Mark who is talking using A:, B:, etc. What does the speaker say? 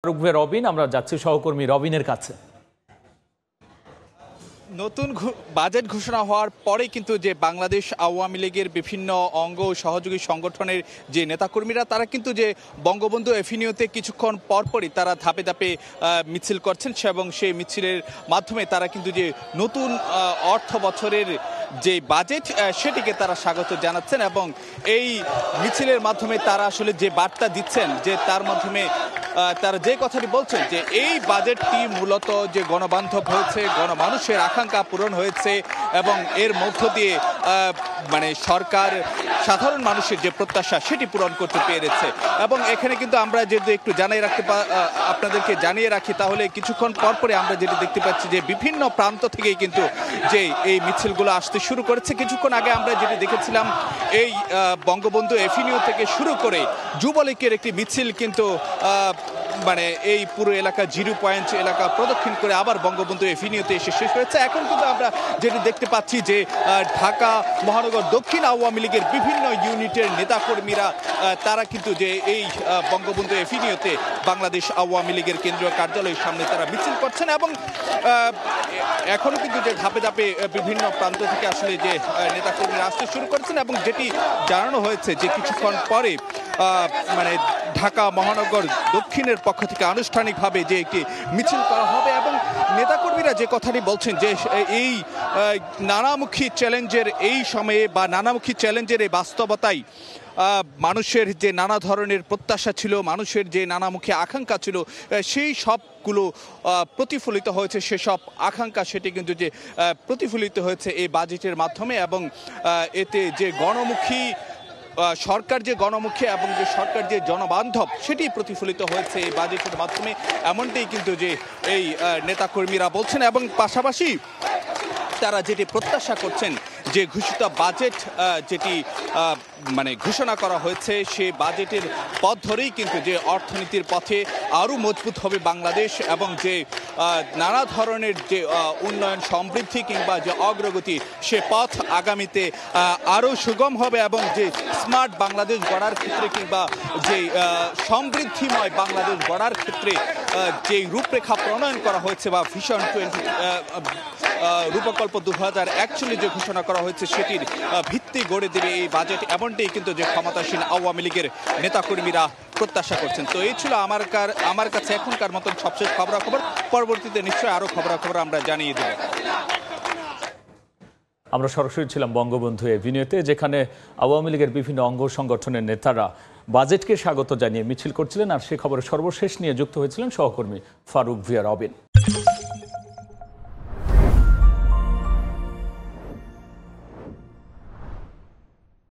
A: রবিন, আমরা যাচ্ছি সহকর্মী রবিনের কাছে।
B: নতুন বাজেট ঘোষণা হওয়ার পরে কিন্তু যে বাংলাদেশ আওয়ামী লীগের বিভিন্ন অঙ্গ সহযোগী সংগঠনের যে নেতাকর্মীরা তারা কিন্তু যে বঙ্গবন্ধু এভিনিউতে কিছুক্ষণ পরপরই তারা ধাপে ধাপে মিছিল করছেন এবং সেই মিছিলের মাধ্যমে তারা কিন্তু যে নতুন অর্থ বছরের যে বাজেট সেটিকে তারা স্বাগত জানাচ্ছেন এবং এই মিছিলের মাধ্যমে তারা আসলে যে বার্তা দিচ্ছেন যে তার মাধ্যমে তারা যে কথাটি বলছেন যে এই বাজেটটি মূলত যে গণবান্ধব হয়েছে, গণমানুষের আকাঙ্ক্ষা পূরণ হয়েছে এবং এর মধ্য দিয়ে মানে সরকার সাধারণ মানুষের যে প্রত্যাশা সেটি পূরণ করতে পেরেছে। এবং এখানে কিন্তু আমরা যদি একটু আপনাদেরকে জানিয়ে রাখি তাহলে কিছুক্ষণ পরপরে আমরা যেটি দেখতে পাচ্ছি যে বিভিন্ন প্রান্ত থেকেই কিন্তু যে এই মিছিলগুলো আসতে শুরু করেছে। কিছুক্ষণ আগে আমরা যেটি দেখেছিলাম এই বঙ্গবন্ধু এভিনিউ থেকে শুরু করে যুবলীগের একটি মিছিল কিন্তু মানে এই পুরো এলাকা 0 পয়েন্ট এলাকা প্রদক্ষিণ করে আবার বঙ্গবন্ধু এভিনিউতে এসে শেষ হয়েছে। এখন কিন্তু আমরা যেটি দেখতে পাচ্ছি যে ঢাকা মহানগর দক্ষিণ আওয়ামী লীগের বিভিন্ন ইউনিটের নেতাকর্মীরা তারা কিন্তু যে এই বঙ্গবন্ধু এভিনিউতে বাংলাদেশ আওয়ামী লীগের কেন্দ্রীয় কার্যালয়ের সামনে তারা মিছিল করছেন এবং এখনও কিন্তু যে ধাপে ধাপে বিভিন্ন প্রান্ত থেকে আসলে যে নেতাকর্মীরা আসতে শুরু করেছেন এবং যেটি জানানো হয়েছে যে কিছুক্ষণ পরে মানে ঢাকা মহানগর দক্ষিণের পক্ষ থেকে আনুষ্ঠানিকভাবে যে একটি মিছিল করা হবে এবং নেতাকর্মীরা যে কথাটি বলছেন যে এই নানামুখী চ্যালেঞ্জের এই সময়ে বা নানামুখী চ্যালেঞ্জের এই বাস্তবতায় মানুষের যে নানা ধরনের প্রত্যাশা ছিল, মানুষের যে নানামুখী আকাঙ্ক্ষা ছিল সেই সবগুলো প্রতিফলিত হয়েছে, সেসব আকাঙ্ক্ষা সেটি কিন্তু যে প্রতিফলিত হয়েছে এই বাজেটের মাধ্যমে এবং এতে যে গণমুখী সরকার যে গণমুখী এবং যে সরকার যে জনবান্ধব সেটি প্রতিফলিত হয়েছে এই বাজেটের মাধ্যমে, এমনটাই কিন্তু যে এই নেতাকর্মীরা বলছেন এবং পাশাপাশি তারা যেটি প্রত্যাশা করছেন যে ঘোষিত বাজেট যেটি মানে ঘোষণা করা হয়েছে সেই বাজেটের পথ ধরেই কিন্তু যে অর্থনীতির পথে আরও মজবুত হবে বাংলাদেশ এবং যে নানা ধরনের যে উন্নয়ন সমৃদ্ধি কিংবা যে অগ্রগতি সে পথ আগামীতে আরও সুগম হবে এবং যে স্মার্ট বাংলাদেশ গড়ার ক্ষেত্রে কিংবা যে সমৃদ্ধিময় বাংলাদেশ গড়ার ক্ষেত্রে যে রূপরেখা প্রণয়ন করা হয়েছে বা ভিশন 20 রূপকল্প 2041 যে ঘোষণা করা হয়েছে সেটির ভিত্তি গড়ে দেবে এই বাজেট, এমনটাই কিন্তু যে ক্ষমতাসীন আওয়ামী লীগের নেতাকর্মীরা প্রত্যাশা করছেন। তো এই ছিল আমার কাছে এখনকার মতন সবশেষ খবরাখবর। পরবর্তীতে নিশ্চয়ই আরও খবরাখবর আমরা জানিয়ে দেব।
A: আমরা সরাসরি ছিলাম বঙ্গবন্ধু এভিনিউতে, যেখানে আওয়ামী লীগের বিভিন্ন অঙ্গ সংগঠনের নেতারা বাজেটকে স্বাগত জানিয়ে মিছিল করছিলেন। আর সে খবরের সর্বশেষ নিয়ে যুক্ত হয়েছিলেন সহকর্মী ফারুক ভিয়া রবিন।